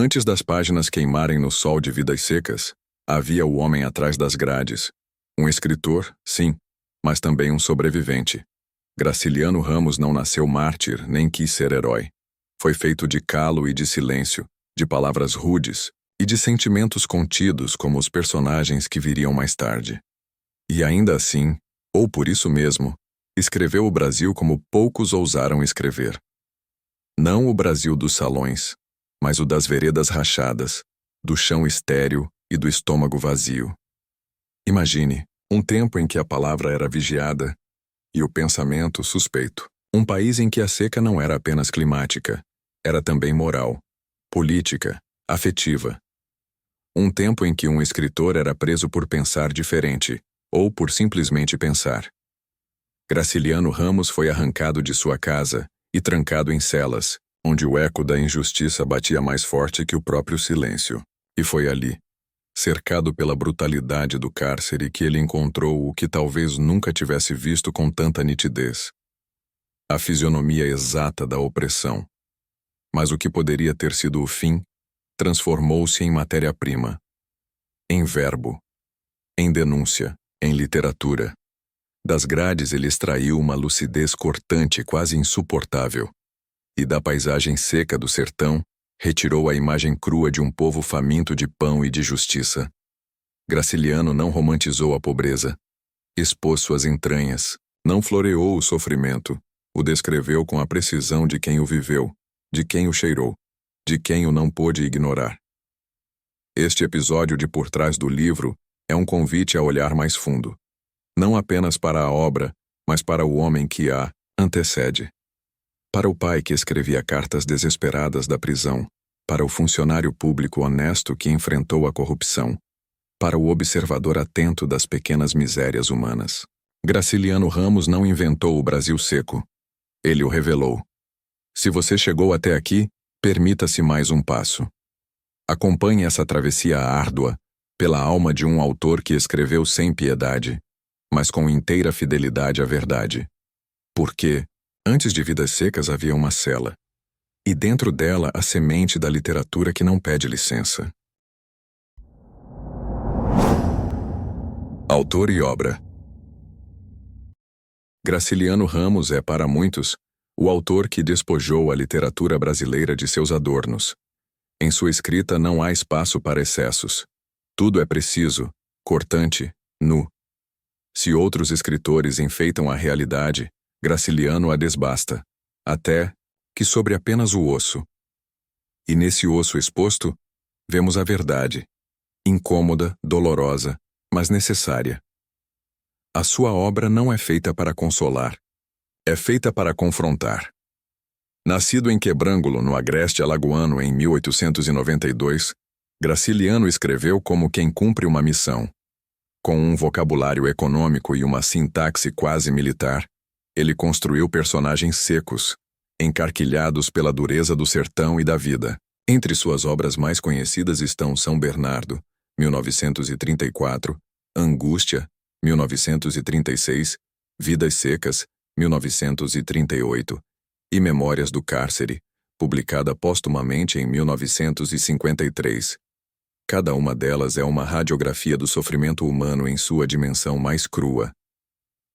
Antes das páginas queimarem no sol de Vidas Secas, havia o homem atrás das grades. Um escritor, sim, mas também um sobrevivente. Graciliano Ramos não nasceu mártir, nem quis ser herói. Foi feito de calo e de silêncio, de palavras rudes e de sentimentos contidos como os personagens que viriam mais tarde. E ainda assim, ou por isso mesmo, escreveu o Brasil como poucos ousaram escrever. Não o Brasil dos salões, mas o das veredas rachadas, do chão estéril e do estômago vazio. Imagine, um tempo em que a palavra era vigiada e o pensamento suspeito. Um país em que a seca não era apenas climática, era também moral, política, afetiva. Um tempo em que um escritor era preso por pensar diferente, ou por simplesmente pensar. Graciliano Ramos foi arrancado de sua casa e trancado em celas, onde o eco da injustiça batia mais forte que o próprio silêncio. E foi ali, cercado pela brutalidade do cárcere, que ele encontrou o que talvez nunca tivesse visto com tanta nitidez: a fisionomia exata da opressão. Mas o que poderia ter sido o fim, transformou-se em matéria-prima, em verbo, em denúncia, em literatura. Das grades ele extraiu uma lucidez cortante quase insuportável, e da paisagem seca do sertão retirou a imagem crua de um povo faminto de pão e de justiça. Graciliano não romantizou a pobreza, expôs suas entranhas, não floreou o sofrimento, o descreveu com a precisão de quem o viveu, de quem o cheirou, de quem o não pôde ignorar. Este episódio de Por Trás do Livro é um convite a olhar mais fundo, não apenas para a obra, mas para o homem que a antecede. Para o pai que escrevia cartas desesperadas da prisão, para o funcionário público honesto que enfrentou a corrupção, para o observador atento das pequenas misérias humanas. Graciliano Ramos não inventou o Brasil seco. Ele o revelou. Se você chegou até aqui, permita-se mais um passo. Acompanhe essa travessia árdua pela alma de um autor que escreveu sem piedade, mas com inteira fidelidade à verdade. Porque, antes de Vidas Secas havia uma cela, e dentro dela a semente da literatura que não pede licença. Autor e obra. Graciliano Ramos é, para muitos, o autor que despojou a literatura brasileira de seus adornos. Em sua escrita não há espaço para excessos. Tudo é preciso, cortante, nu. Se outros escritores enfeitam a realidade, Graciliano a desbasta, até que sobre apenas o osso. E nesse osso exposto, vemos a verdade, incômoda, dolorosa, mas necessária. A sua obra não é feita para consolar, é feita para confrontar. Nascido em Quebrangulo, no agreste alagoano, em 1892, Graciliano escreveu como quem cumpre uma missão. Com um vocabulário econômico e uma sintaxe quase militar, ele construiu personagens secos, encarquilhados pela dureza do sertão e da vida. Entre suas obras mais conhecidas estão São Bernardo, 1934, Angústia, 1936, Vidas Secas, 1938, e Memórias do Cárcere, publicada póstumamente em 1953. Cada uma delas é uma radiografia do sofrimento humano em sua dimensão mais crua.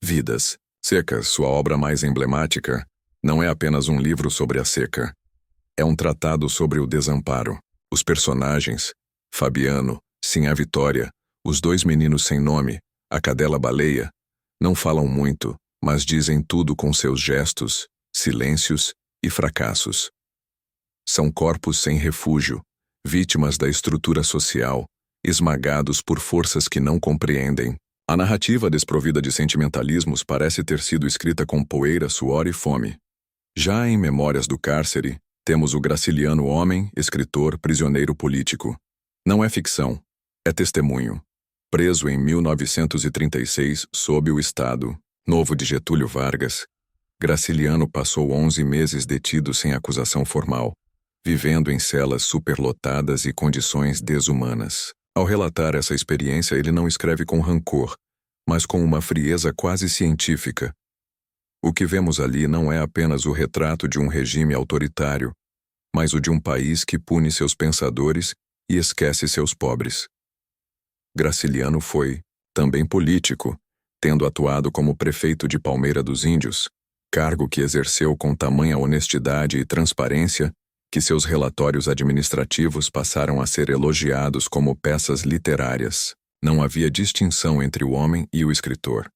Vidas Secas, sua obra mais emblemática, não é apenas um livro sobre a seca. É um tratado sobre o desamparo. Os personagens, Fabiano, Sinhá Vitória, os dois meninos sem nome, a cadela baleia, não falam muito, mas dizem tudo com seus gestos, silêncios e fracassos. São corpos sem refúgio, vítimas da estrutura social, esmagados por forças que não compreendem. A narrativa desprovida de sentimentalismos parece ter sido escrita com poeira, suor e fome. Já em Memórias do Cárcere, temos o graciliano homem, escritor, prisioneiro político. Não é ficção, é testemunho. Preso em 1936 sob o Estado Novo de Getúlio Vargas, Graciliano passou 11 meses detido sem acusação formal, vivendo em celas superlotadas e condições desumanas. Ao relatar essa experiência, ele não escreve com rancor, mas com uma frieza quase científica. O que vemos ali não é apenas o retrato de um regime autoritário, mas o de um país que pune seus pensadores e esquece seus pobres. Graciliano foi, também político, tendo atuado como prefeito de Palmeira dos Índios, cargo que exerceu com tamanha honestidade e transparência que seus relatórios administrativos passaram a ser elogiados como peças literárias. Não havia distinção entre o homem e o escritor.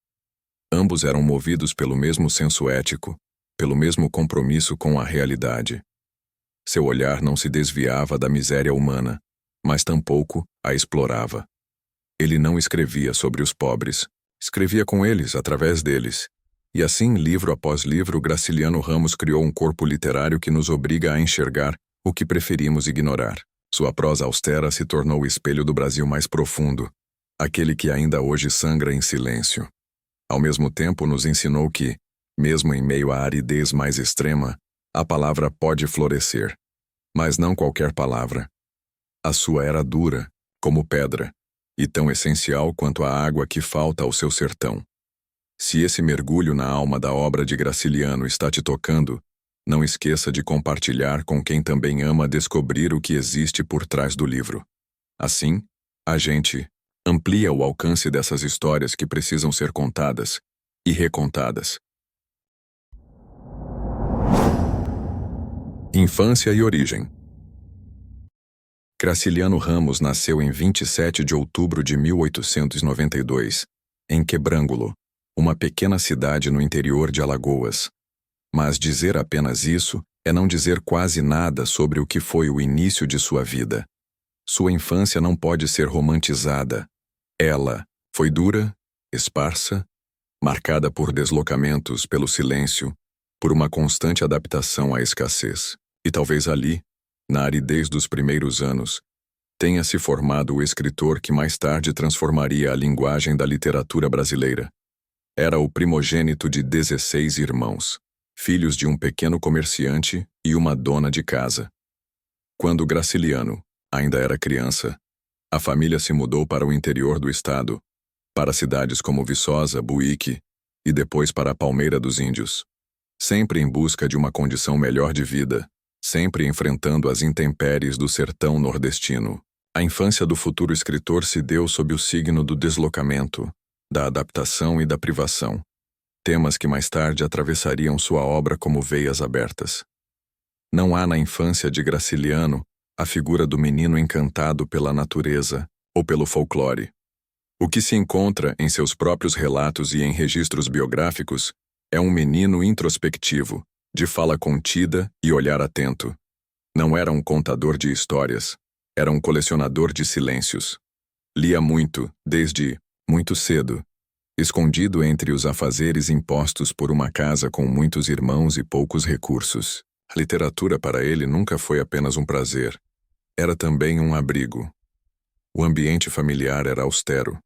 Ambos eram movidos pelo mesmo senso ético, pelo mesmo compromisso com a realidade. Seu olhar não se desviava da miséria humana, mas tampouco a explorava. Ele não escrevia sobre os pobres, escrevia com eles, através deles. E assim, livro após livro, Graciliano Ramos criou um corpo literário que nos obriga a enxergar o que preferimos ignorar. Sua prosa austera se tornou o espelho do Brasil mais profundo, aquele que ainda hoje sangra em silêncio. Ao mesmo tempo, nos ensinou que, mesmo em meio à aridez mais extrema, a palavra pode florescer. Mas não qualquer palavra. A sua era dura, como pedra, e tão essencial quanto a água que falta ao seu sertão. Se esse mergulho na alma da obra de Graciliano está te tocando, não esqueça de compartilhar com quem também ama descobrir o que existe por trás do livro. Assim, a gente amplia o alcance dessas histórias que precisam ser contadas e recontadas. Infância e origem. Graciliano Ramos nasceu em 27 de outubro de 1892, em Quebrangulo, uma pequena cidade no interior de Alagoas. Mas dizer apenas isso é não dizer quase nada sobre o que foi o início de sua vida. Sua infância não pode ser romantizada. Ela foi dura, esparsa, marcada por deslocamentos, pelo silêncio, por uma constante adaptação à escassez. E talvez ali, na aridez dos primeiros anos, tenha se formado o escritor que mais tarde transformaria a linguagem da literatura brasileira. Era o primogênito de 16 irmãos, filhos de um pequeno comerciante e uma dona de casa. Quando Graciliano ainda era criança, a família se mudou para o interior do estado, para cidades como Viçosa, Buíque e depois para a Palmeira dos Índios. Sempre em busca de uma condição melhor de vida, sempre enfrentando as intempéries do sertão nordestino. A infância do futuro escritor se deu sob o signo do deslocamento, da adaptação e da privação, temas que mais tarde atravessariam sua obra como veias abertas. Não há na infância de Graciliano a figura do menino encantado pela natureza ou pelo folclore. O que se encontra em seus próprios relatos e em registros biográficos é um menino introspectivo, de fala contida e olhar atento. Não era um contador de histórias, era um colecionador de silêncios. Lia muito, desde muito cedo, escondido entre os afazeres impostos por uma casa com muitos irmãos e poucos recursos. A literatura para ele nunca foi apenas um prazer, era também um abrigo. O ambiente familiar era austero.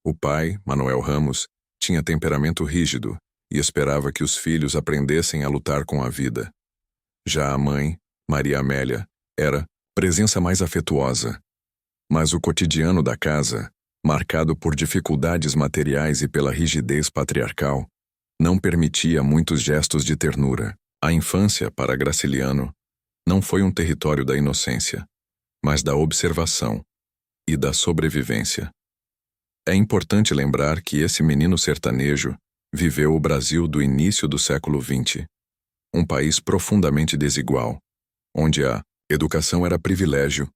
O pai, Manuel Ramos, tinha temperamento rígido e esperava que os filhos aprendessem a lutar com a vida. Já a mãe, Maria Amélia, era presença mais afetuosa. Mas o cotidiano da casa, marcado por dificuldades materiais e pela rigidez patriarcal, não permitia muitos gestos de ternura. A infância, para Graciliano, não foi um território da inocência, mas da observação e da sobrevivência. É importante lembrar que esse menino sertanejo viveu o Brasil do início do século XX, um país profundamente desigual, onde a educação era privilégio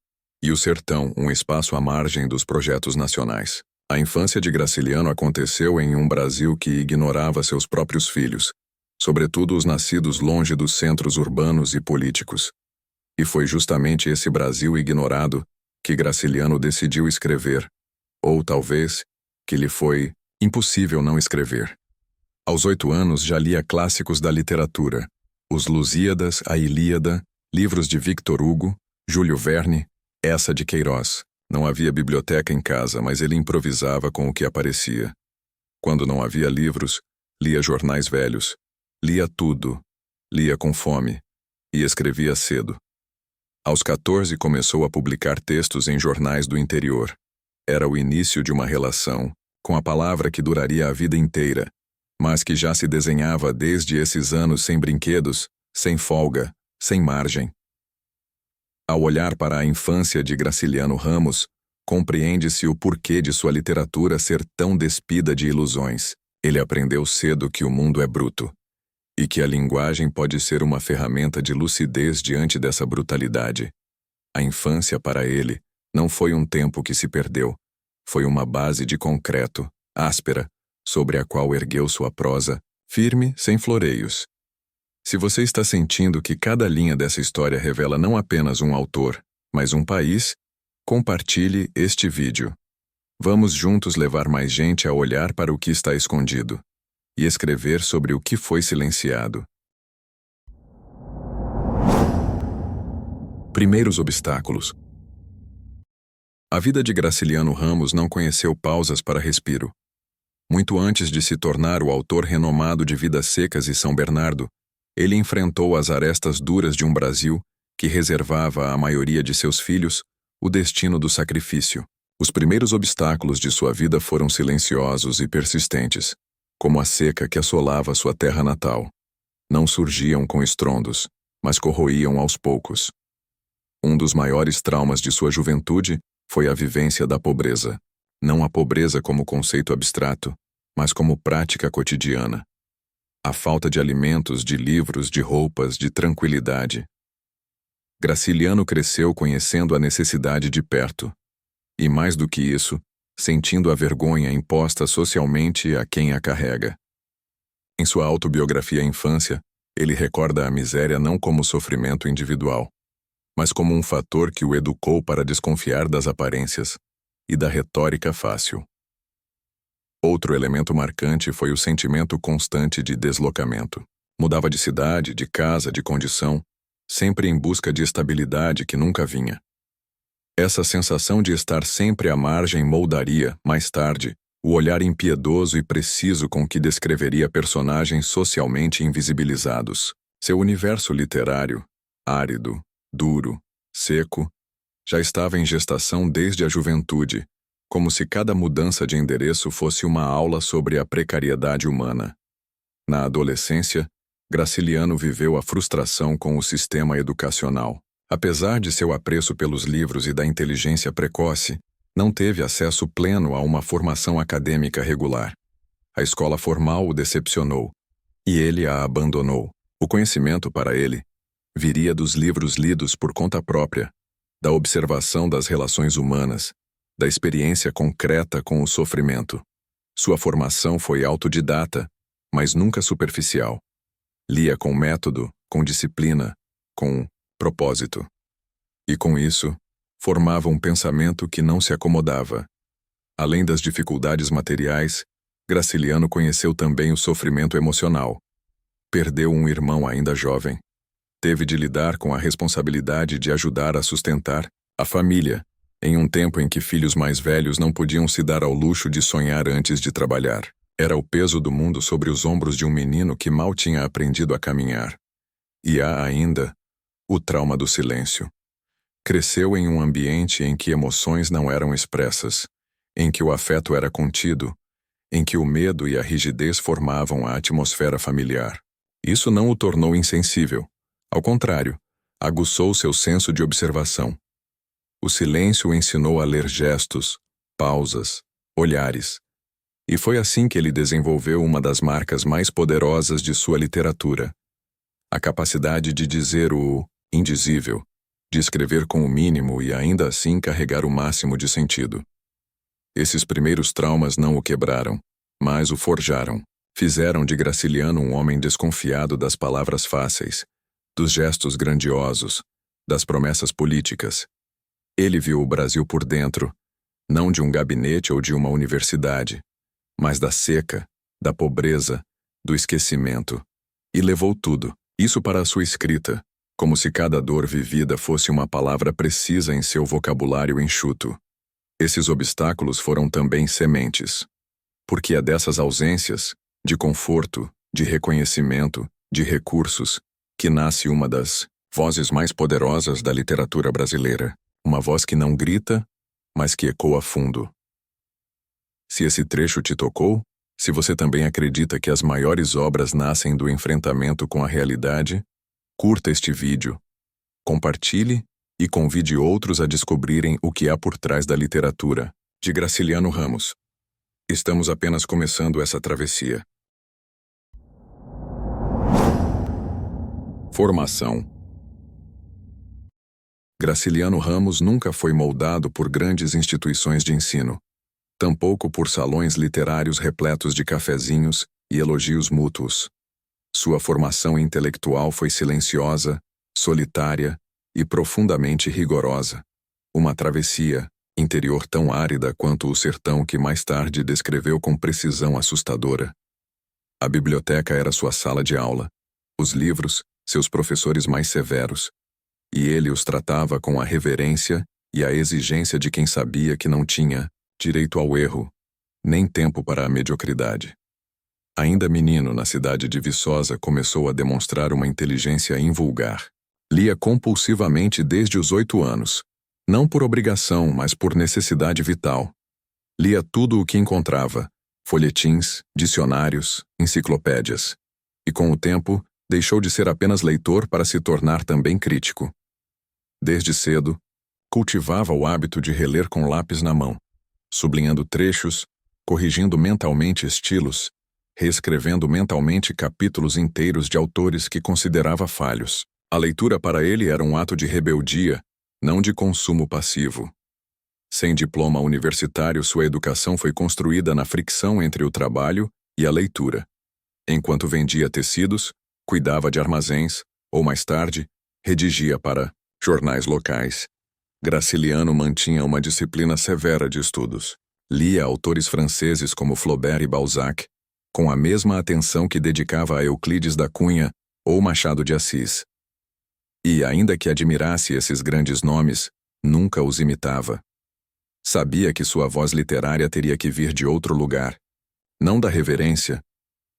e o sertão um espaço à margem dos projetos nacionais. A infância de Graciliano aconteceu em um Brasil que ignorava seus próprios filhos, sobretudo os nascidos longe dos centros urbanos e políticos. E foi justamente esse Brasil ignorado que Graciliano decidiu escrever, ou talvez que lhe foi impossível não escrever. Aos 8 anos já lia clássicos da literatura, os Lusíadas, a Ilíada, livros de Victor Hugo, Júlio Verne, Eça de Queiroz. Não havia biblioteca em casa, mas ele improvisava com o que aparecia. Quando não havia livros, lia jornais velhos. Lia tudo. Lia com fome. E escrevia cedo. Aos 14 começou a publicar textos em jornais do interior. Era o início de uma relação, com a palavra que duraria a vida inteira, mas que já se desenhava desde esses anos sem brinquedos, sem folga, sem margem. Ao olhar para a infância de Graciliano Ramos, compreende-se o porquê de sua literatura ser tão despida de ilusões. Ele aprendeu cedo que o mundo é bruto, e que a linguagem pode ser uma ferramenta de lucidez diante dessa brutalidade. A infância, para ele, não foi um tempo que se perdeu, foi uma base de concreto, áspera, sobre a qual ergueu sua prosa, firme, sem floreios. Se você está sentindo que cada linha dessa história revela não apenas um autor, mas um país, compartilhe este vídeo. Vamos juntos levar mais gente a olhar para o que está escondido e escrever sobre o que foi silenciado. Primeiros obstáculos. A vida de Graciliano Ramos não conheceu pausas para respiro. Muito antes de se tornar o autor renomado de Vidas Secas e São Bernardo, ele enfrentou as arestas duras de um Brasil que reservava à maioria de seus filhos o destino do sacrifício. Os primeiros obstáculos de sua vida foram silenciosos e persistentes, como a seca que assolava sua terra natal. Não surgiam com estrondos, mas corroíam aos poucos. Um dos maiores traumas de sua juventude foi a vivência da pobreza. Não a pobreza como conceito abstrato, mas como prática cotidiana. A falta de alimentos, de livros, de roupas, de tranquilidade. Graciliano cresceu conhecendo a necessidade de perto. E mais do que isso, sentindo a vergonha imposta socialmente a quem a carrega. Em sua autobiografia Infância, ele recorda a miséria não como sofrimento individual, mas como um fator que o educou para desconfiar das aparências e da retórica fácil. Outro elemento marcante foi o sentimento constante de deslocamento. Mudava de cidade, de casa, de condição, sempre em busca de estabilidade que nunca vinha. Essa sensação de estar sempre à margem moldaria, mais tarde, o olhar impiedoso e preciso com que descreveria personagens socialmente invisibilizados. Seu universo literário, árido, duro, seco, já estava em gestação desde a juventude, como se cada mudança de endereço fosse uma aula sobre a precariedade humana. Na adolescência, Graciliano viveu a frustração com o sistema educacional. Apesar de seu apreço pelos livros e da inteligência precoce, não teve acesso pleno a uma formação acadêmica regular. A escola formal o decepcionou, e ele a abandonou. O conhecimento, para ele, viria dos livros lidos por conta própria, da observação das relações humanas, da experiência concreta com o sofrimento. Sua formação foi autodidata, mas nunca superficial. Lia com método, com disciplina, com propósito. E com isso, formava um pensamento que não se acomodava. Além das dificuldades materiais, Graciliano conheceu também o sofrimento emocional. Perdeu um irmão ainda jovem. Teve de lidar com a responsabilidade de ajudar a sustentar a família, em um tempo em que filhos mais velhos não podiam se dar ao luxo de sonhar antes de trabalhar. Era o peso do mundo sobre os ombros de um menino que mal tinha aprendido a caminhar. E há ainda o trauma do silêncio. Cresceu em um ambiente em que emoções não eram expressas, em que o afeto era contido, em que o medo e a rigidez formavam a atmosfera familiar. Isso não o tornou insensível. Ao contrário, aguçou seu senso de observação. O silêncio o ensinou a ler gestos, pausas, olhares. E foi assim que ele desenvolveu uma das marcas mais poderosas de sua literatura: a capacidade de dizer o indizível, de escrever com o mínimo e ainda assim carregar o máximo de sentido. Esses primeiros traumas não o quebraram, mas o forjaram. Fizeram de Graciliano um homem desconfiado das palavras fáceis, dos gestos grandiosos, das promessas políticas. Ele viu o Brasil por dentro, não de um gabinete ou de uma universidade, mas da seca, da pobreza, do esquecimento, e levou tudo, isso para a sua escrita, como se cada dor vivida fosse uma palavra precisa em seu vocabulário enxuto. Esses obstáculos foram também sementes, porque é dessas ausências, de conforto, de reconhecimento, de recursos, que nasce uma das vozes mais poderosas da literatura brasileira. Uma voz que não grita, mas que ecoa fundo. Se esse trecho te tocou, se você também acredita que as maiores obras nascem do enfrentamento com a realidade, curta este vídeo, compartilhe e convide outros a descobrirem o que há por trás da literatura. De Graciliano Ramos. Estamos apenas começando essa travessia. Formação. Graciliano Ramos nunca foi moldado por grandes instituições de ensino, tampouco por salões literários repletos de cafezinhos e elogios mútuos. Sua formação intelectual foi silenciosa, solitária e profundamente rigorosa. Uma travessia, interior tão árida quanto o sertão que mais tarde descreveu com precisão assustadora. A biblioteca era sua sala de aula, os livros, seus professores mais severos, e ele os tratava com a reverência e a exigência de quem sabia que não tinha direito ao erro, nem tempo para a mediocridade. Ainda menino, na cidade de Viçosa, começou a demonstrar uma inteligência invulgar. Lia compulsivamente desde os 8 anos, não por obrigação, mas por necessidade vital. Lia tudo o que encontrava, folhetins, dicionários, enciclopédias. E com o tempo, deixou de ser apenas leitor para se tornar também crítico. Desde cedo, cultivava o hábito de reler com lápis na mão, sublinhando trechos, corrigindo mentalmente estilos, reescrevendo mentalmente capítulos inteiros de autores que considerava falhos. A leitura para ele era um ato de rebeldia, não de consumo passivo. Sem diploma universitário, sua educação foi construída na fricção entre o trabalho e a leitura. Enquanto vendia tecidos, cuidava de armazéns, ou mais tarde, redigia para jornais locais. Graciliano mantinha uma disciplina severa de estudos. Lia autores franceses como Flaubert e Balzac, com a mesma atenção que dedicava a Euclides da Cunha ou Machado de Assis. E, ainda que admirasse esses grandes nomes, nunca os imitava. Sabia que sua voz literária teria que vir de outro lugar, não da reverência,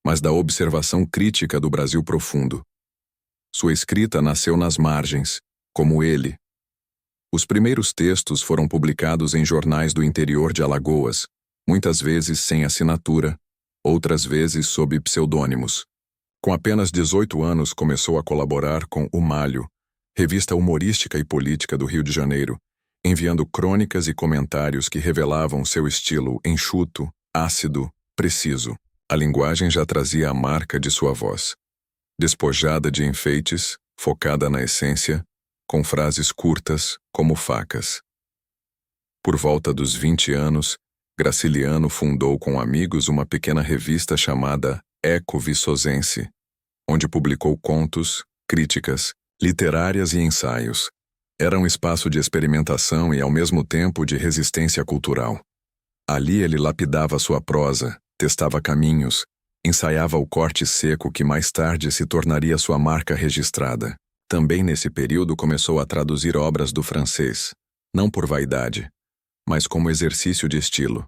mas da observação crítica do Brasil profundo. Sua escrita nasceu nas margens, como ele. Os primeiros textos foram publicados em jornais do interior de Alagoas, muitas vezes sem assinatura, outras vezes sob pseudônimos. Com apenas 18 anos começou a colaborar com O Malho, revista humorística e política do Rio de Janeiro, enviando crônicas e comentários que revelavam seu estilo enxuto, ácido, preciso. A linguagem já trazia a marca de sua voz. Despojada de enfeites, focada na essência, com frases curtas como facas. Por volta dos 20 anos, Graciliano fundou com amigos uma pequena revista chamada Eco Viçosense, onde publicou contos, críticas, literárias e ensaios. Era um espaço de experimentação e, ao mesmo tempo, de resistência cultural. Ali ele lapidava sua prosa, testava caminhos, ensaiava o corte seco que mais tarde se tornaria sua marca registrada. Também nesse período começou a traduzir obras do francês, não por vaidade, mas como exercício de estilo.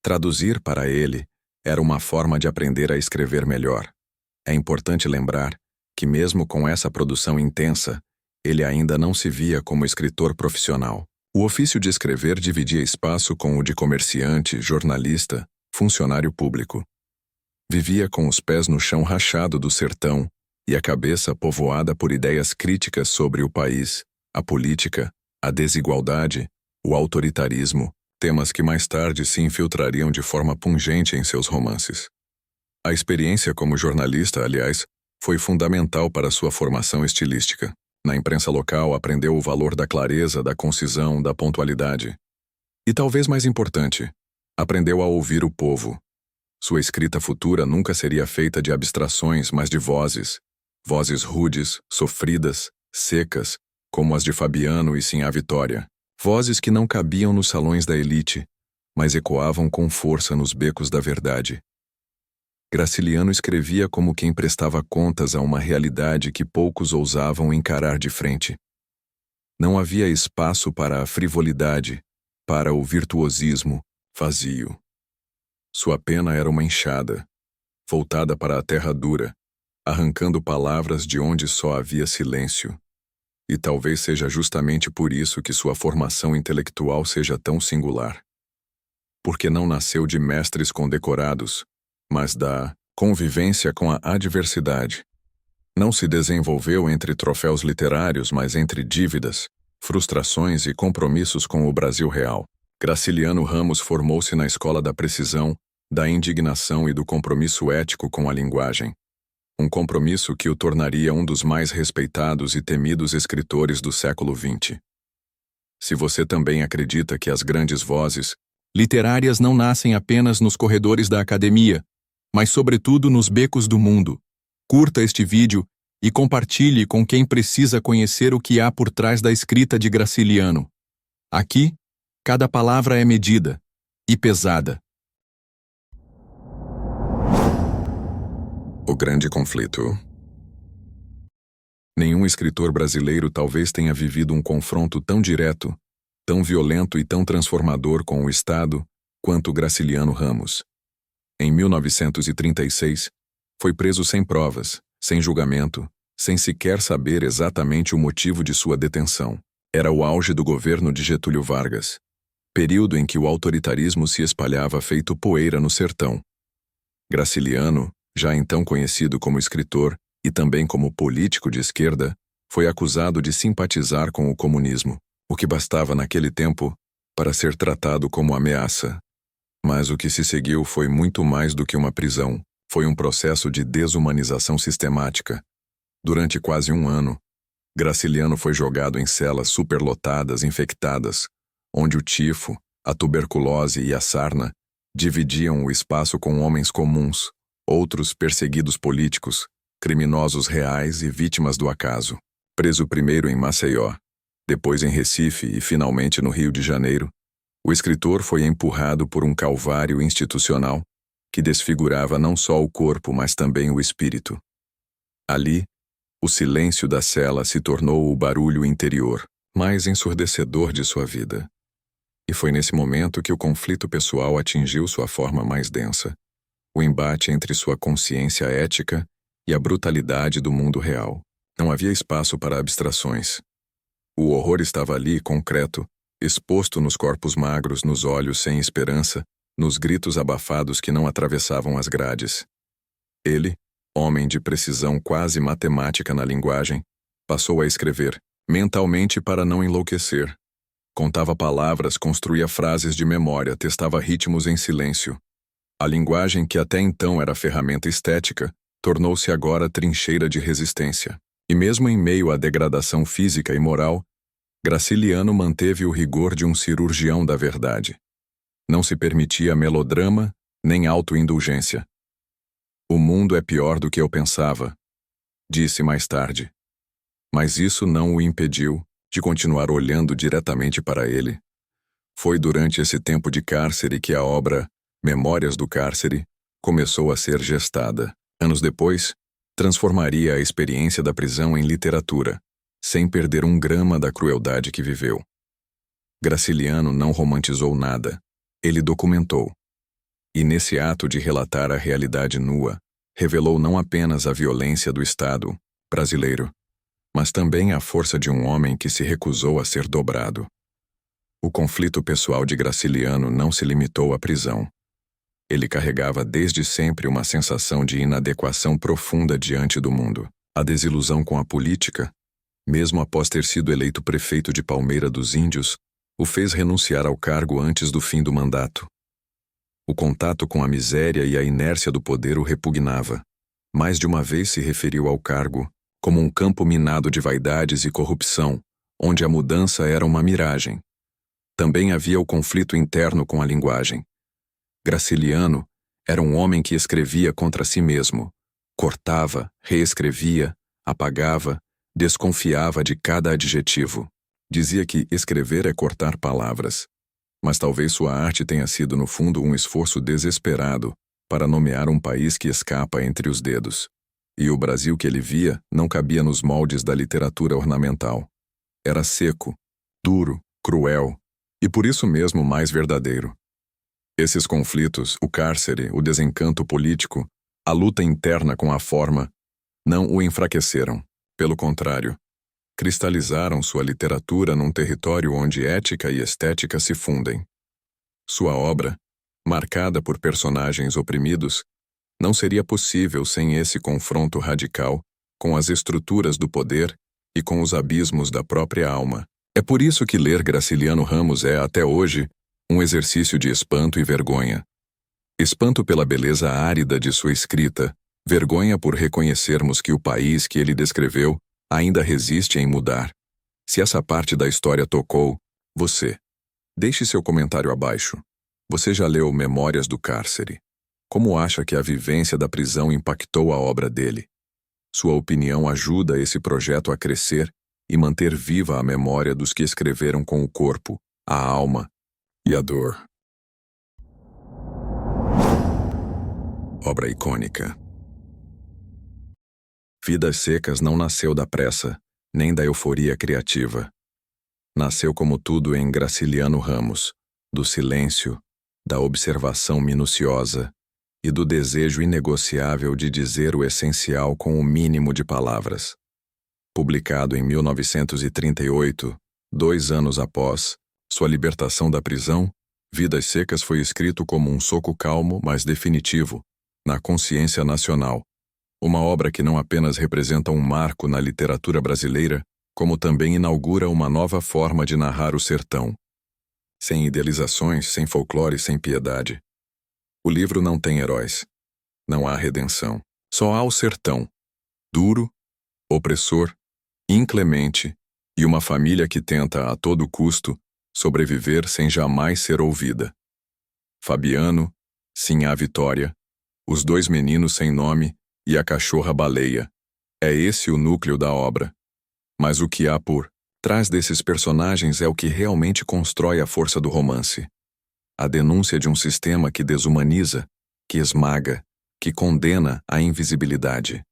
Traduzir, para ele, era uma forma de aprender a escrever melhor. É importante lembrar que, mesmo com essa produção intensa, ele ainda não se via como escritor profissional. O ofício de escrever dividia espaço com o de comerciante, jornalista, funcionário público. Vivia com os pés no chão rachado do sertão e a cabeça povoada por ideias críticas sobre o país, a política, a desigualdade, o autoritarismo, temas que mais tarde se infiltrariam de forma pungente em seus romances. A experiência como jornalista, aliás, foi fundamental para sua formação estilística. Na imprensa local, aprendeu o valor da clareza, da concisão, da pontualidade. E talvez mais importante, aprendeu a ouvir o povo. Sua escrita futura nunca seria feita de abstrações, mas de vozes. Vozes rudes, sofridas, secas, como as de Fabiano e Sinhá Vitória. Vozes que não cabiam nos salões da elite, mas ecoavam com força nos becos da verdade. Graciliano escrevia como quem prestava contas a uma realidade que poucos ousavam encarar de frente. Não havia espaço para a frivolidade, para o virtuosismo vazio. Sua pena era uma enxada, voltada para a terra dura, arrancando palavras de onde só havia silêncio. E talvez seja justamente por isso que sua formação intelectual seja tão singular. Porque não nasceu de mestres condecorados, mas da convivência com a adversidade. Não se desenvolveu entre troféus literários, mas entre dívidas, frustrações e compromissos com o Brasil real. Graciliano Ramos formou-se na escola da precisão, da indignação e do compromisso ético com a linguagem. Um compromisso que o tornaria um dos mais respeitados e temidos escritores do século XX. Se você também acredita que as grandes vozes literárias não nascem apenas nos corredores da academia, mas sobretudo nos becos do mundo, curta este vídeo e compartilhe com quem precisa conhecer o que há por trás da escrita de Graciliano. Aqui, cada palavra é medida e pesada. O grande conflito. Nenhum escritor brasileiro talvez tenha vivido um confronto tão direto, tão violento e tão transformador com o Estado quanto Graciliano Ramos. Em 1936, foi preso sem provas, sem julgamento, sem sequer saber exatamente o motivo de sua detenção. Era o auge do governo de Getúlio Vargas, período em que o autoritarismo se espalhava feito poeira no sertão. Graciliano, já então conhecido como escritor e também como político de esquerda, foi acusado de simpatizar com o comunismo, o que bastava naquele tempo para ser tratado como ameaça. Mas o que se seguiu foi muito mais do que uma prisão, foi um processo de desumanização sistemática. Durante quase um ano, Graciliano foi jogado em celas superlotadas, infectadas, onde o tifo, a tuberculose e a sarna dividiam o espaço com homens comuns, outros perseguidos políticos, criminosos reais e vítimas do acaso. Preso primeiro em Maceió, depois em Recife e finalmente no Rio de Janeiro, o escritor foi empurrado por um calvário institucional que desfigurava não só o corpo, mas também o espírito. Ali, o silêncio da cela se tornou o barulho interior, mais ensurdecedor de sua vida. E foi nesse momento que o conflito pessoal atingiu sua forma mais densa. O embate entre sua consciência ética e a brutalidade do mundo real. Não havia espaço para abstrações. O horror estava ali, concreto, exposto nos corpos magros, nos olhos sem esperança, nos gritos abafados que não atravessavam as grades. Ele, homem de precisão quase matemática na linguagem, passou a escrever, mentalmente para não enlouquecer. Contava palavras, construía frases de memória, testava ritmos em silêncio. A linguagem que até então era ferramenta estética, tornou-se agora trincheira de resistência. E mesmo em meio à degradação física e moral, Graciliano manteve o rigor de um cirurgião da verdade. Não se permitia melodrama nem autoindulgência. O mundo é pior do que eu pensava, disse mais tarde. Mas isso não o impediu de continuar olhando diretamente para ele. Foi durante esse tempo de cárcere que a obra Memórias do Cárcere começou a ser gestada. Anos depois, transformaria a experiência da prisão em literatura, sem perder um grama da crueldade que viveu. Graciliano não romantizou nada, ele documentou. E nesse ato de relatar a realidade nua, revelou não apenas a violência do Estado brasileiro, mas também a força de um homem que se recusou a ser dobrado. O conflito pessoal de Graciliano não se limitou à prisão. Ele carregava desde sempre uma sensação de inadequação profunda diante do mundo. A desilusão com a política, mesmo após ter sido eleito prefeito de Palmeira dos Índios, o fez renunciar ao cargo antes do fim do mandato. O contato com a miséria e a inércia do poder o repugnava. Mais de uma vez se referiu ao cargo como um campo minado de vaidades e corrupção, onde a mudança era uma miragem. Também havia o conflito interno com a linguagem. Graciliano era um homem que escrevia contra si mesmo. Cortava, reescrevia, apagava, desconfiava de cada adjetivo. Dizia que escrever é cortar palavras. Mas talvez sua arte tenha sido, no fundo, um esforço desesperado para nomear um país que escapa entre os dedos. E o Brasil que ele via não cabia nos moldes da literatura ornamental. Era seco, duro, cruel, e por isso mesmo mais verdadeiro. Esses conflitos, o cárcere, o desencanto político, a luta interna com a forma, não o enfraqueceram. Pelo contrário, cristalizaram sua literatura num território onde ética e estética se fundem. Sua obra, marcada por personagens oprimidos, não seria possível sem esse confronto radical com as estruturas do poder e com os abismos da própria alma. É por isso que ler Graciliano Ramos é, até hoje, um exercício de espanto e vergonha. Espanto pela beleza árida de sua escrita, vergonha por reconhecermos que o país que ele descreveu ainda resiste em mudar. Se essa parte da história tocou você, deixe seu comentário abaixo. Você já leu Memórias do Cárcere? Como acha que a vivência da prisão impactou a obra dele? Sua opinião ajuda esse projeto a crescer e manter viva a memória dos que escreveram com o corpo, a alma e a dor. Obra icônica. Vidas Secas não nasceu da pressa, nem da euforia criativa. Nasceu como tudo em Graciliano Ramos, do silêncio, da observação minuciosa e do desejo inegociável de dizer o essencial com o mínimo de palavras. Publicado em 1938, 2 anos após sua libertação da prisão, Vidas Secas foi escrito como um soco calmo, mas definitivo, na consciência nacional. Uma obra que não apenas representa um marco na literatura brasileira, como também inaugura uma nova forma de narrar o sertão. Sem idealizações, sem folclore, sem piedade. O livro não tem heróis. Não há redenção. Só há o sertão, duro, opressor, inclemente, e uma família que tenta, a todo custo, sobreviver sem jamais ser ouvida. Fabiano, Sinhá Vitória, os 2 meninos sem nome e a cachorra-baleia. É esse o núcleo da obra. Mas o que há por trás desses personagens é o que realmente constrói a força do romance. A denúncia de um sistema que desumaniza, que esmaga, que condena à invisibilidade.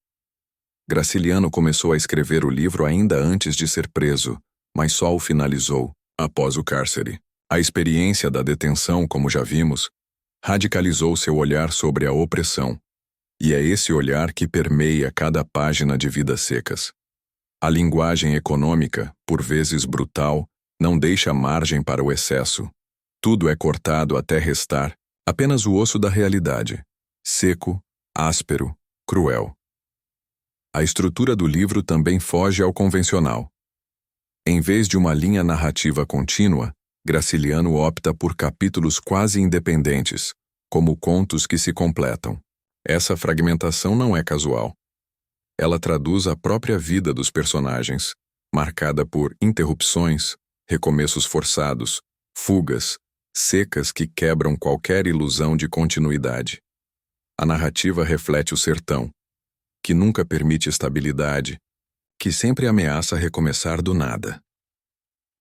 Graciliano começou a escrever o livro ainda antes de ser preso, mas só o finalizou após o cárcere. A experiência da detenção, como já vimos, radicalizou seu olhar sobre a opressão. E é esse olhar que permeia cada página de Vidas Secas. A linguagem econômica, por vezes brutal, não deixa margem para o excesso. Tudo é cortado até restar apenas o osso da realidade, seco, áspero, cruel. A estrutura do livro também foge ao convencional. Em vez de uma linha narrativa contínua, Graciliano opta por capítulos quase independentes, como contos que se completam. Essa fragmentação não é casual. Ela traduz a própria vida dos personagens, marcada por interrupções, recomeços forçados, fugas, secas que quebram qualquer ilusão de continuidade. A narrativa reflete o sertão, que nunca permite estabilidade, que sempre ameaça recomeçar do nada.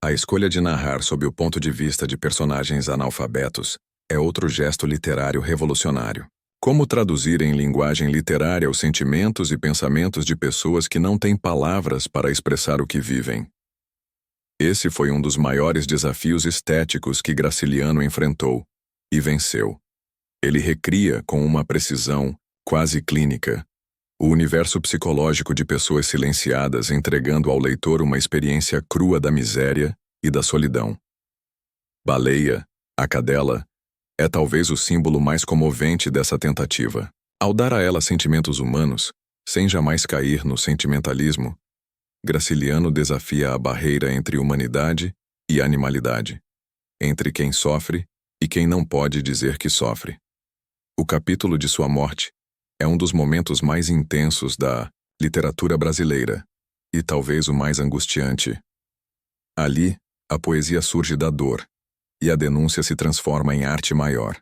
A escolha de narrar sob o ponto de vista de personagens analfabetos é outro gesto literário revolucionário. Como traduzir em linguagem literária os sentimentos e pensamentos de pessoas que não têm palavras para expressar o que vivem? Esse foi um dos maiores desafios estéticos que Graciliano enfrentou, e venceu. Ele recria com uma precisão quase clínica o universo psicológico de pessoas silenciadas, entregando ao leitor uma experiência crua da miséria e da solidão. Baleia, a cadela, é talvez o símbolo mais comovente dessa tentativa. Ao dar a ela sentimentos humanos, sem jamais cair no sentimentalismo, Graciliano desafia a barreira entre humanidade e animalidade, entre quem sofre e quem não pode dizer que sofre. O capítulo de sua morte é um dos momentos mais intensos da literatura brasileira, e talvez o mais angustiante. Ali, a poesia surge da dor, e a denúncia se transforma em arte maior.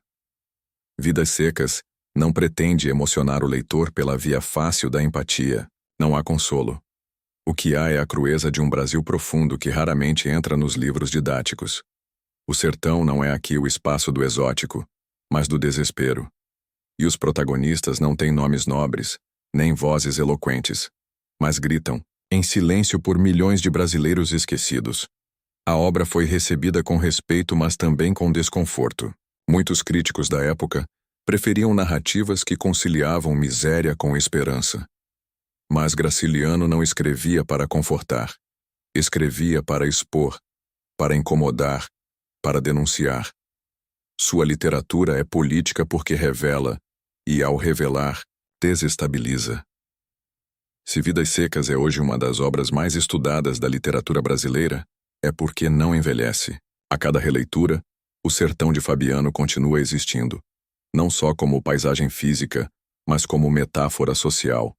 Vidas Secas não pretende emocionar o leitor pela via fácil da empatia. Não há consolo. O que há é a crueza de um Brasil profundo que raramente entra nos livros didáticos. O sertão não é aqui o espaço do exótico, mas do desespero. E os protagonistas não têm nomes nobres, nem vozes eloquentes, mas gritam, em silêncio por milhões de brasileiros esquecidos. A obra foi recebida com respeito, mas também com desconforto. Muitos críticos da época preferiam narrativas que conciliavam miséria com esperança. Mas Graciliano não escrevia para confortar. Escrevia para expor, para incomodar, para denunciar. Sua literatura é política porque revela, e ao revelar, desestabiliza. Se Vidas Secas é hoje uma das obras mais estudadas da literatura brasileira, é porque não envelhece. A cada releitura, o sertão de Fabiano continua existindo, não só como paisagem física, mas como metáfora social.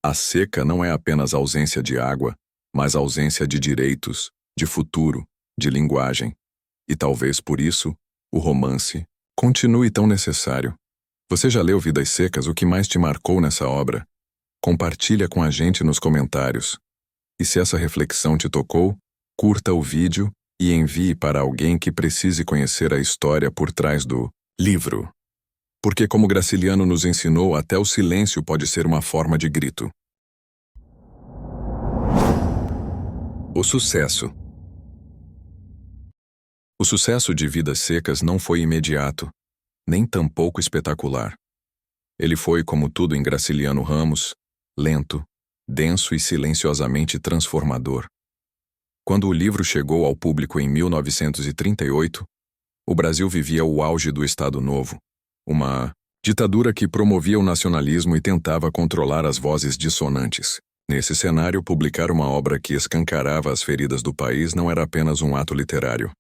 A seca não é apenas ausência de água, mas ausência de direitos, de futuro, de linguagem. E talvez por isso, o romance continue tão necessário. Você já leu Vidas Secas? O que mais te marcou nessa obra? Compartilha com a gente nos comentários. E se essa reflexão te tocou, curta o vídeo e envie para alguém que precise conhecer a história por trás do livro. Porque, como Graciliano nos ensinou, até o silêncio pode ser uma forma de grito. O sucesso. O sucesso de Vidas Secas não foi imediato, nem tampouco espetacular. Ele foi, como tudo em Graciliano Ramos, lento, denso e silenciosamente transformador. Quando o livro chegou ao público em 1938, o Brasil vivia o auge do Estado Novo, uma ditadura que promovia o nacionalismo e tentava controlar as vozes dissonantes. Nesse cenário, publicar uma obra que escancarava as feridas do país não era apenas um ato literário.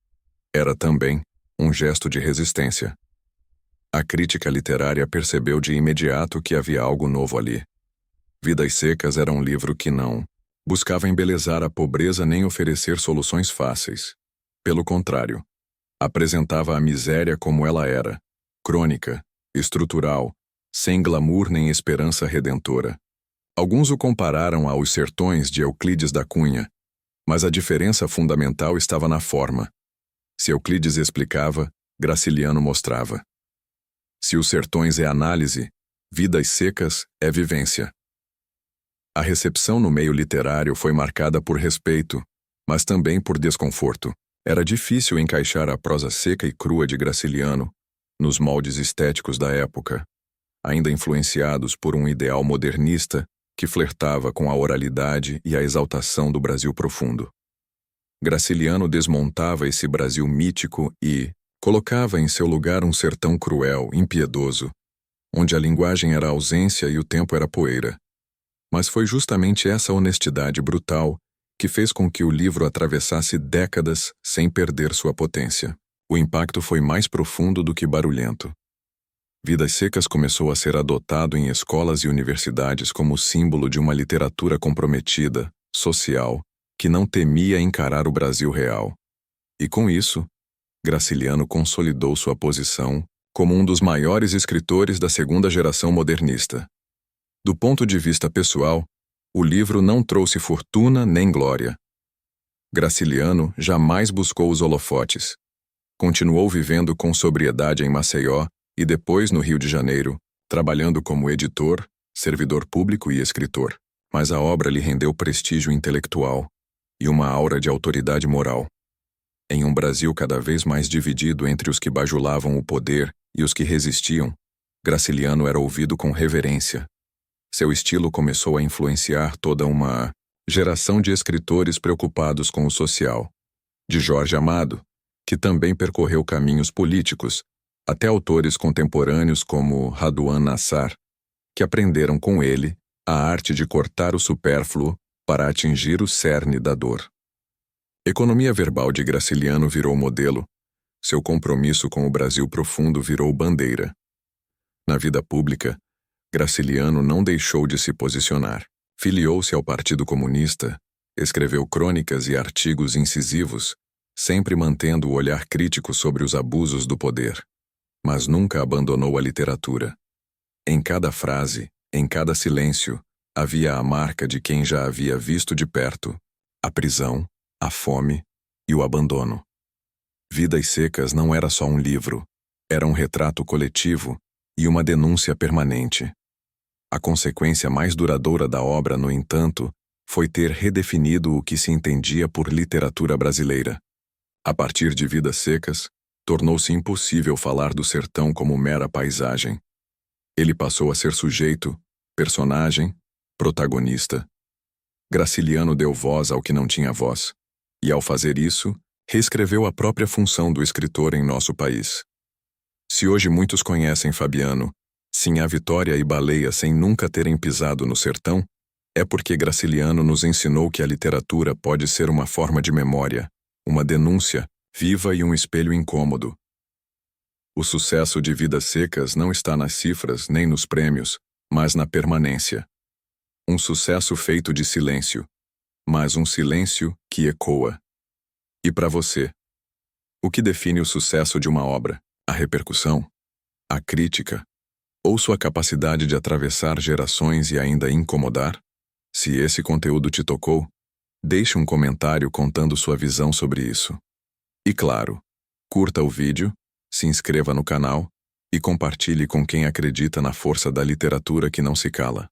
Era também um gesto de resistência. A crítica literária percebeu de imediato que havia algo novo ali. Vidas Secas era um livro que não buscava embelezar a pobreza nem oferecer soluções fáceis. Pelo contrário, apresentava a miséria como ela era, crônica, estrutural, sem glamour nem esperança redentora. Alguns o compararam aos Sertões de Euclides da Cunha, mas a diferença fundamental estava na forma. Se Euclides explicava, Graciliano mostrava. Se os Sertões é análise, Vidas Secas é vivência. A recepção no meio literário foi marcada por respeito, mas também por desconforto. Era difícil encaixar a prosa seca e crua de Graciliano nos moldes estéticos da época, ainda influenciados por um ideal modernista que flertava com a oralidade e a exaltação do Brasil profundo. Graciliano desmontava esse Brasil mítico e colocava em seu lugar um sertão cruel, impiedoso, onde a linguagem era ausência e o tempo era poeira. Mas foi justamente essa honestidade brutal que fez com que o livro atravessasse décadas sem perder sua potência. O impacto foi mais profundo do que barulhento. Vidas Secas começou a ser adotado em escolas e universidades como símbolo de uma literatura comprometida, social, que não temia encarar o Brasil real. E com isso, Graciliano consolidou sua posição como um dos maiores escritores da segunda geração modernista. Do ponto de vista pessoal, o livro não trouxe fortuna nem glória. Graciliano jamais buscou os holofotes. Continuou vivendo com sobriedade em Maceió e depois no Rio de Janeiro, trabalhando como editor, servidor público e escritor. Mas a obra lhe rendeu prestígio intelectual e uma aura de autoridade moral. Em um Brasil cada vez mais dividido entre os que bajulavam o poder e os que resistiam, Graciliano era ouvido com reverência. Seu estilo começou a influenciar toda uma geração de escritores preocupados com o social. De Jorge Amado, que também percorreu caminhos políticos, até autores contemporâneos como Raduan Nassar, que aprenderam com ele a arte de cortar o supérfluo para atingir o cerne da dor. Economia verbal de Graciliano virou modelo, seu compromisso com o Brasil profundo virou bandeira. Na vida pública, Graciliano não deixou de se posicionar. Filiou-se ao Partido Comunista, escreveu crônicas e artigos incisivos, sempre mantendo o olhar crítico sobre os abusos do poder. Mas nunca abandonou a literatura. Em cada frase, em cada silêncio, havia a marca de quem já havia visto de perto a prisão, a fome e o abandono. Vidas Secas não era só um livro, era um retrato coletivo e uma denúncia permanente. A consequência mais duradoura da obra, no entanto, foi ter redefinido o que se entendia por literatura brasileira. A partir de Vidas Secas, tornou-se impossível falar do sertão como mera paisagem. Ele passou a ser sujeito, personagem, protagonista. Graciliano deu voz ao que não tinha voz, e ao fazer isso, reescreveu a própria função do escritor em nosso país. Se hoje muitos conhecem Fabiano, Sinhá Vitória e Baleia sem nunca terem pisado no sertão, é porque Graciliano nos ensinou que a literatura pode ser uma forma de memória, uma denúncia viva e um espelho incômodo. O sucesso de Vidas Secas não está nas cifras nem nos prêmios, mas na permanência. Um sucesso feito de silêncio, mas um silêncio que ecoa. E para você? O que define o sucesso de uma obra? A repercussão? A crítica? Ou sua capacidade de atravessar gerações e ainda incomodar? Se esse conteúdo te tocou, deixe um comentário contando sua visão sobre isso. E claro, curta o vídeo, se inscreva no canal e compartilhe com quem acredita na força da literatura que não se cala.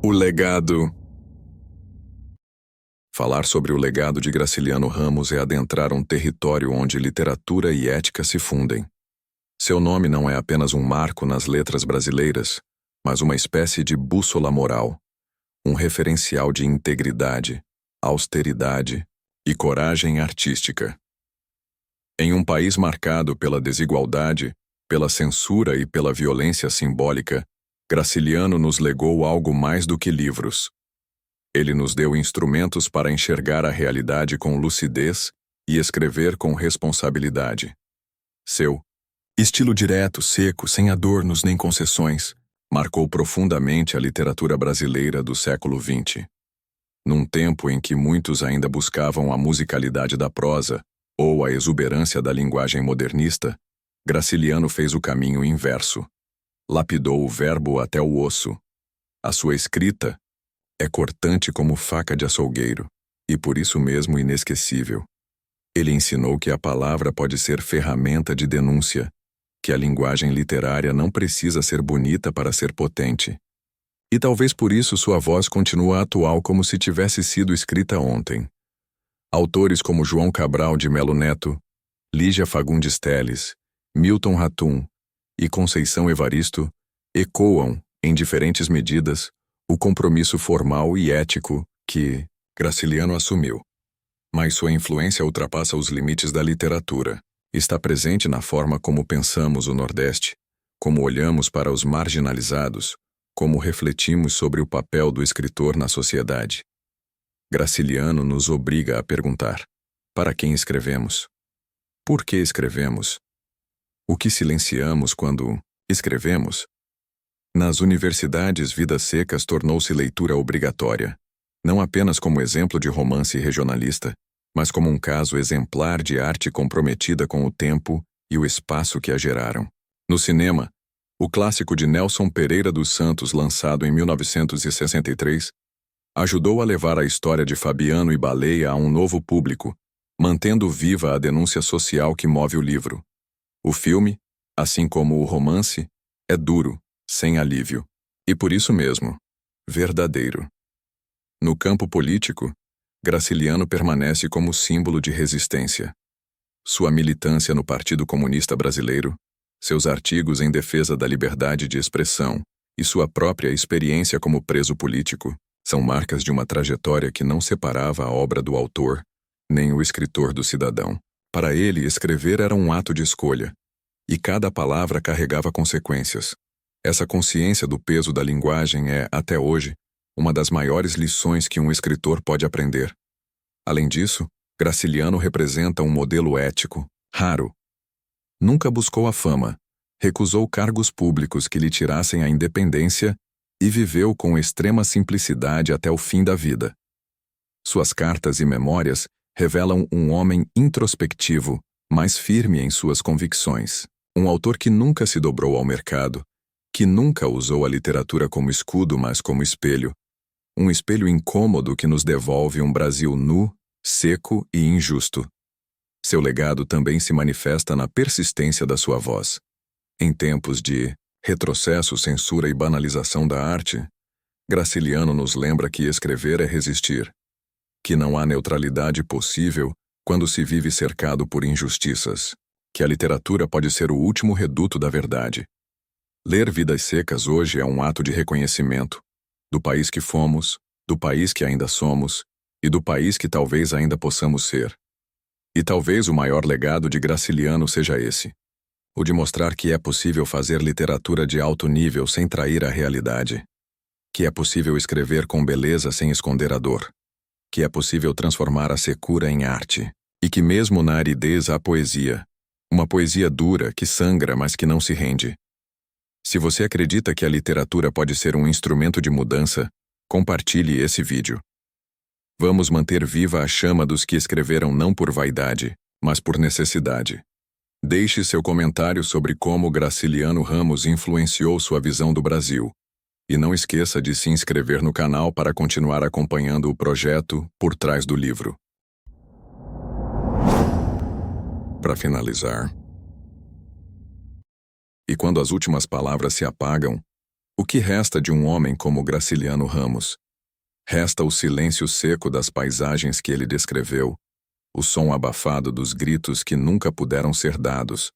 O legado. Falar sobre o legado de Graciliano Ramos é adentrar um território onde literatura e ética se fundem. Seu nome não é apenas um marco nas letras brasileiras, mas uma espécie de bússola moral, um referencial de integridade, austeridade e coragem artística. Em um país marcado pela desigualdade, pela censura e pela violência simbólica, Graciliano nos legou algo mais do que livros. Ele nos deu instrumentos para enxergar a realidade com lucidez e escrever com responsabilidade. Seu estilo direto, seco, sem adornos nem concessões, marcou profundamente a literatura brasileira do século XX. Num tempo em que muitos ainda buscavam a musicalidade da prosa ou a exuberância da linguagem modernista, Graciliano fez o caminho inverso. Lapidou o verbo até o osso. A sua escrita é cortante como faca de açougueiro, e por isso mesmo inesquecível. Ele ensinou que a palavra pode ser ferramenta de denúncia, que a linguagem literária não precisa ser bonita para ser potente. E talvez por isso sua voz continua atual como se tivesse sido escrita ontem. Autores como João Cabral de Melo Neto, Lígia Fagundes Telles, Milton Ratum e Conceição Evaristo ecoam, em diferentes medidas, o compromisso formal e ético que Graciliano assumiu. Mas sua influência ultrapassa os limites da literatura. Está presente na forma como pensamos o Nordeste, como olhamos para os marginalizados, como refletimos sobre o papel do escritor na sociedade. Graciliano nos obriga a perguntar: para quem escrevemos? Por que escrevemos? O que silenciamos quando escrevemos? Nas universidades, Vidas Secas tornou-se leitura obrigatória, não apenas como exemplo de romance regionalista, mas como um caso exemplar de arte comprometida com o tempo e o espaço que a geraram. No cinema, o clássico de Nelson Pereira dos Santos, lançado em 1963, ajudou a levar a história de Fabiano e Baleia a um novo público, mantendo viva a denúncia social que move o livro. O filme, assim como o romance, é duro, sem alívio, e por isso mesmo, verdadeiro. No campo político, Graciliano permanece como símbolo de resistência. Sua militância no Partido Comunista Brasileiro, seus artigos em defesa da liberdade de expressão e sua própria experiência como preso político são marcas de uma trajetória que não separava a obra do autor, nem o escritor do cidadão. Para ele, escrever era um ato de escolha, e cada palavra carregava consequências. Essa consciência do peso da linguagem é, até hoje, uma das maiores lições que um escritor pode aprender. Além disso, Graciliano representa um modelo ético, raro. Nunca buscou a fama, recusou cargos públicos que lhe tirassem a independência e viveu com extrema simplicidade até o fim da vida. Suas cartas e memórias revelam um homem introspectivo, mas firme em suas convicções. Um autor que nunca se dobrou ao mercado, que nunca usou a literatura como escudo, mas como espelho. Um espelho incômodo que nos devolve um Brasil nu, seco e injusto. Seu legado também se manifesta na persistência da sua voz. Em tempos de retrocesso, censura e banalização da arte, Graciliano nos lembra que escrever é resistir, que não há neutralidade possível quando se vive cercado por injustiças, que a literatura pode ser o último reduto da verdade. Ler Vidas Secas hoje é um ato de reconhecimento do país que fomos, do país que ainda somos e do país que talvez ainda possamos ser. E talvez o maior legado de Graciliano seja esse: o de mostrar que é possível fazer literatura de alto nível sem trair a realidade. que é possível escrever com beleza sem esconder a dor, que é possível transformar a secura em arte, e que mesmo na aridez há poesia, uma poesia dura que sangra, mas que não se rende. Se você acredita que a literatura pode ser um instrumento de mudança, compartilhe esse vídeo. Vamos manter viva a chama dos que escreveram não por vaidade, mas por necessidade. Deixe seu comentário sobre como Graciliano Ramos influenciou sua visão do Brasil. E não esqueça de se inscrever no canal para continuar acompanhando o projeto Por Trás do Livro. Para finalizar, e quando as últimas palavras se apagam, o que resta de um homem como Graciliano Ramos? Resta o silêncio seco das paisagens que ele descreveu, o som abafado dos gritos que nunca puderam ser dados,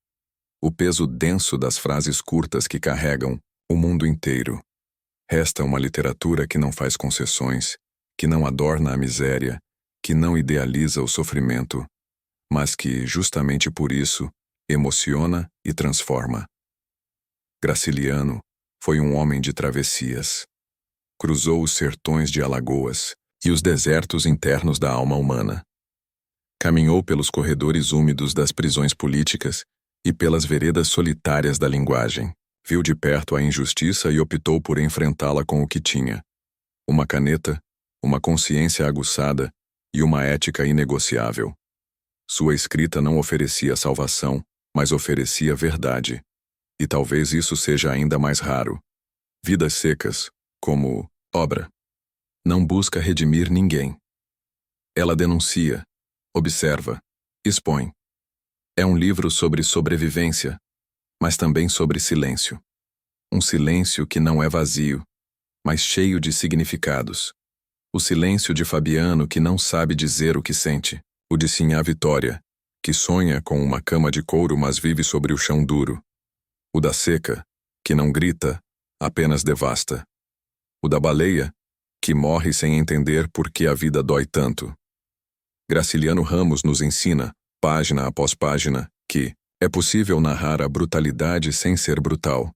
o peso denso das frases curtas que carregam o mundo inteiro. Resta uma literatura que não faz concessões, que não adorna a miséria, que não idealiza o sofrimento, mas que, justamente por isso, emociona e transforma. Graciliano foi um homem de travessias. Cruzou os sertões de Alagoas e os desertos internos da alma humana. Caminhou pelos corredores úmidos das prisões políticas e pelas veredas solitárias da linguagem. Viu de perto a injustiça e optou por enfrentá-la com o que tinha: uma caneta, uma consciência aguçada e uma ética inegociável. Sua escrita não oferecia salvação, mas oferecia verdade. E talvez isso seja ainda mais raro. Vidas Secas, como obra, não busca redimir ninguém. Ela denuncia, observa, expõe. É um livro sobre sobrevivência, mas também sobre silêncio. Um silêncio que não é vazio, mas cheio de significados. O silêncio de Fabiano, que não sabe dizer o que sente. O de Sinhá Vitória, que sonha com uma cama de couro, mas vive sobre o chão duro. O da seca, que não grita, apenas devasta. O da baleia, que morre sem entender por que a vida dói tanto. Graciliano Ramos nos ensina, página após página, que é possível narrar a brutalidade sem ser brutal,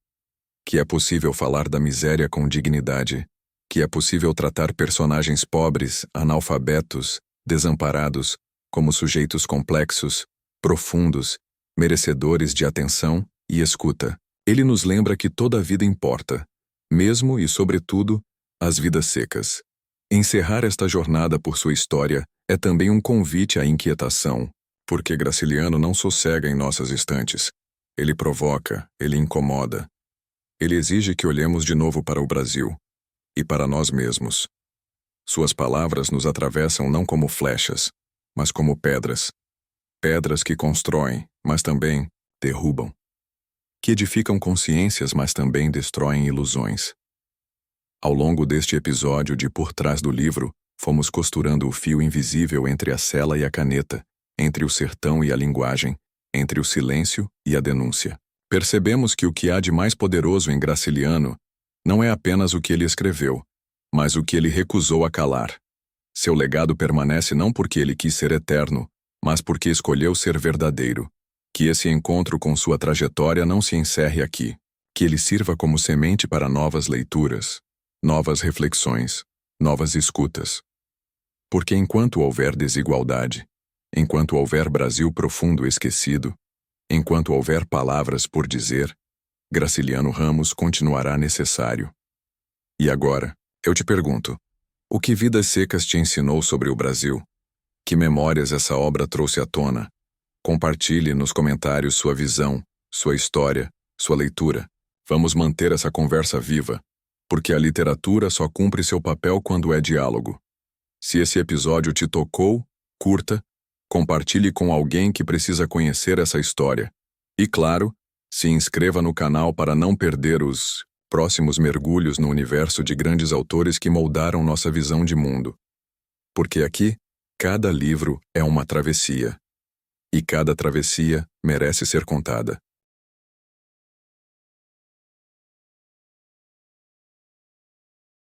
que é possível falar da miséria com dignidade, que é possível tratar personagens pobres, analfabetos, desamparados, como sujeitos complexos, profundos, merecedores de atenção e escuta. Ele nos lembra que toda a vida importa, mesmo e sobretudo as vidas secas. Encerrar esta jornada por sua história é também um convite à inquietação, porque Graciliano não sossega em nossas estantes. Ele provoca, ele incomoda. Ele exige que olhemos de novo para o Brasil e para nós mesmos. Suas palavras nos atravessam não como flechas, mas como pedras. Pedras que constroem, mas também derrubam. Que edificam consciências, mas também destroem ilusões. Ao longo deste episódio de Por Trás do Livro, fomos costurando o fio invisível entre a sela e a caneta, entre o sertão e a linguagem, entre o silêncio e a denúncia. Percebemos que o que há de mais poderoso em Graciliano não é apenas o que ele escreveu, mas o que ele recusou a calar. Seu legado permanece não porque ele quis ser eterno, mas porque escolheu ser verdadeiro. Que esse encontro com sua trajetória não se encerre aqui. Que ele sirva como semente para novas leituras, novas reflexões, novas escutas. Porque enquanto houver desigualdade, enquanto houver Brasil profundo esquecido, enquanto houver palavras por dizer, Graciliano Ramos continuará necessário. E agora, eu te pergunto, o que Vidas Secas te ensinou sobre o Brasil? Que memórias essa obra trouxe à tona? Compartilhe nos comentários sua visão, sua história, sua leitura. Vamos manter essa conversa viva, porque a literatura só cumpre seu papel quando é diálogo. Se esse episódio te tocou, curta, compartilhe com alguém que precisa conhecer essa história. E claro, se inscreva no canal para não perder os próximos mergulhos no universo de grandes autores que moldaram nossa visão de mundo. Porque aqui, cada livro é uma travessia. E cada travessia merece ser contada.